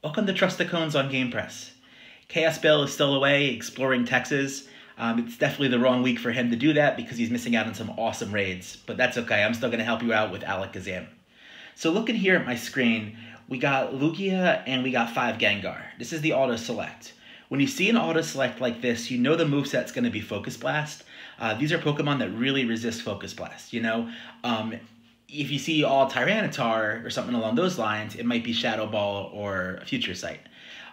Welcome to Trust the Cones on GamePress. Chaos Bill is still away exploring Texas. It's definitely the wrong week for him to do that because he's missing out on some awesome raids, but that's okay. I'm still going to help you out with Alakazam. So looking here at my screen, we got Lugia and we got 5 Gengar. This is the auto select. When you see an auto select like this, you know the moveset's going to be Focus Blast. These are Pokemon that really resist Focus Blast, you know? If you see all Tyranitar or something along those lines, it might be Shadow Ball or Future Sight.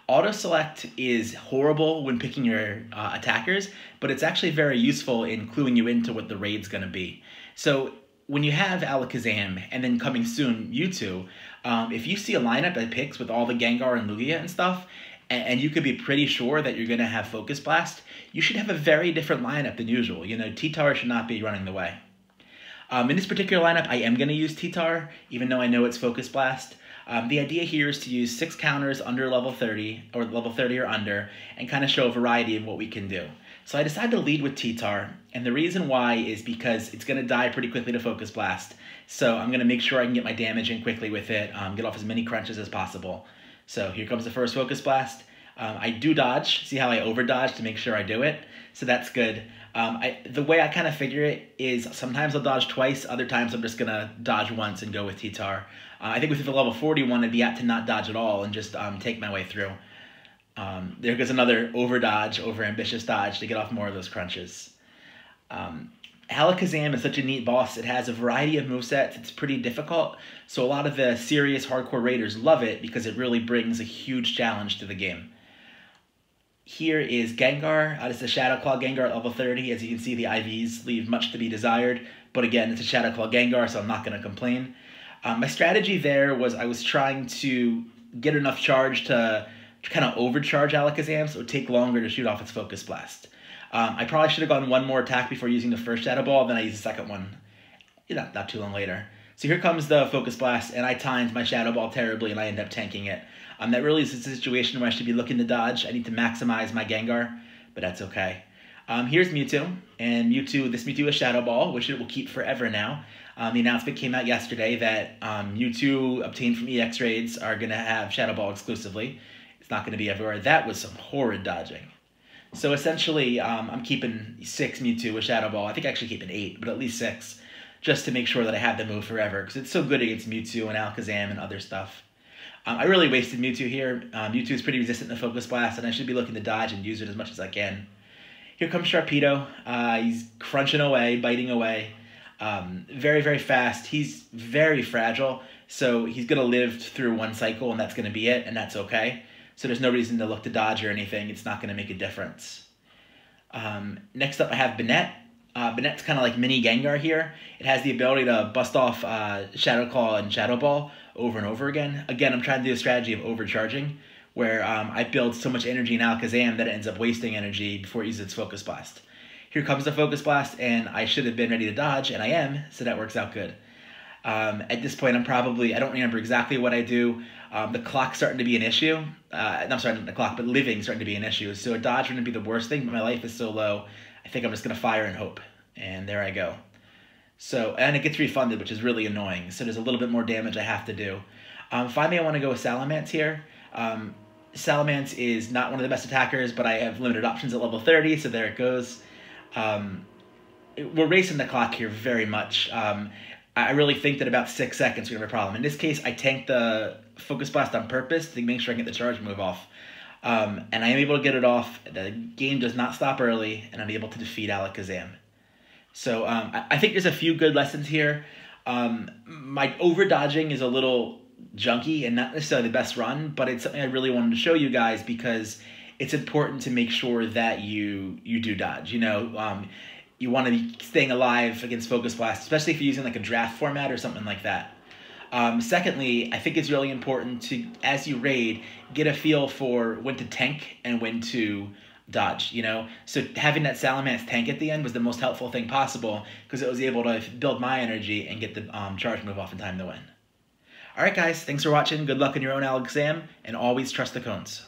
Auto select is horrible when picking your attackers, but it's actually very useful in cluing you into what the raid's going to be. So when you have Alakazam and then coming soon Mewtwo, if you see a lineup that picks with all the Gengar and Lugia and stuff, and you could be pretty sure that you're going to have Focus Blast, you should have a very different lineup than usual. You know, T-Tar should not be running the way. In this particular lineup, I am going to use T-Tar, even though I know it's Focus Blast. The idea here is to use 6 counters under level 30, or level 30 or under, and kind of show a variety of what we can do. So I decided to lead with T-Tar, and the reason why is because it's going to die pretty quickly to Focus Blast. So I'm going to make sure I can get my damage in quickly with it, get off as many crunches as possible. So here comes the first Focus Blast. I do dodge. See how I over-dodge to make sure I do it? So that's good. The way I kind of figure it is sometimes I'll dodge twice, other times I'm just going to dodge once and go with T-Tar. I think with the level 40 one, I'd be apt to not dodge at all and just take my way through. There goes another over-dodge, over-ambitious dodge to get off more of those crunches. Alakazam is such a neat boss. It has a variety of movesets. It's pretty difficult, so a lot of the serious hardcore raiders love it because it really brings a huge challenge to the game. Here is Gengar. This is a Shadow Claw Gengar at level 30. As you can see, the IVs leave much to be desired, but again, it's a Shadow Claw Gengar, so I'm not going to complain. My strategy there was I was trying to get enough charge to kind of overcharge Alakazam, so it would take longer to shoot off its Focus Blast. I probably should have gone one more attack before using the first Shadow Ball, then I used the second one not too long later. So here comes the Focus Blast, and I timed my Shadow Ball terribly, and I ended up tanking it. That really is a situation where I should be looking to dodge. I need to maximize my Gengar, but that's okay. Here's Mewtwo, and this Mewtwo is Shadow Ball, which it will keep forever now. The announcement came out yesterday that Mewtwo obtained from EX raids are going to have Shadow Ball exclusively. It's not going to be everywhere. That was some horrid dodging. So essentially, I'm keeping 6 Mewtwo with Shadow Ball. I think I'm actually keeping 8, but at least 6, just to make sure that I have the move forever, because it's so good against Mewtwo and Alakazam and other stuff. I really wasted Mewtwo here. Mewtwo is pretty resistant to Focus Blast, and I should be looking to dodge and use it as much as I can. Here comes Sharpedo. He's crunching away, biting away. Very, very fast. He's very fragile, so he's going to live through one cycle, and that's going to be it, and that's okay. So there's no reason to look to dodge or anything. It's not going to make a difference. Next up, I have Banette. Banette's kind of like mini Gengar here. It has the ability to bust off Shadow Claw and Shadow Ball over and over again. Again, I'm trying to do a strategy of overcharging, where I build so much energy in Alakazam that it ends up wasting energy before it uses its Focus Blast. Here comes the Focus Blast, and I should have been ready to dodge, and I am, so that works out good. At this point, I don't remember exactly what I do. The clock's starting to be an issue. I'm sorry, not the clock, but living's starting to be an issue. So a dodge wouldn't be the worst thing, but my life is so low, I think I'm just going to fire and hope. And there I go. So, and it gets refunded, which is really annoying. So there's a little bit more damage I have to do. Finally, I want to go with Salamence here. Salamence is not one of the best attackers, but I have limited options at level 30, so there it goes. We're racing the clock here very much. I really think that about 6 seconds we're going to have a problem. In this case, I tanked the Focus Blast on purpose to make sure I get the charge move off. And I am able to get it off. The game does not stop early, and I'm able to defeat Alakazam. So I think there's a few good lessons here. My over-dodging is a little junky and not necessarily the best run, but it's something I really wanted to show you guys because it's important to make sure that you do dodge. You know, you want to be staying alive against Focus Blast, especially if you're using like a draft format or something like that. Secondly, I think it's really important to, as you raid, get a feel for when to tank and when to dodge, you know? So having that Salamence tank at the end was the most helpful thing possible because it was able to build my energy and get the charge move off in time to win. Alright guys, thanks for watching. Good luck in your own Alakazam, and always trust the cones.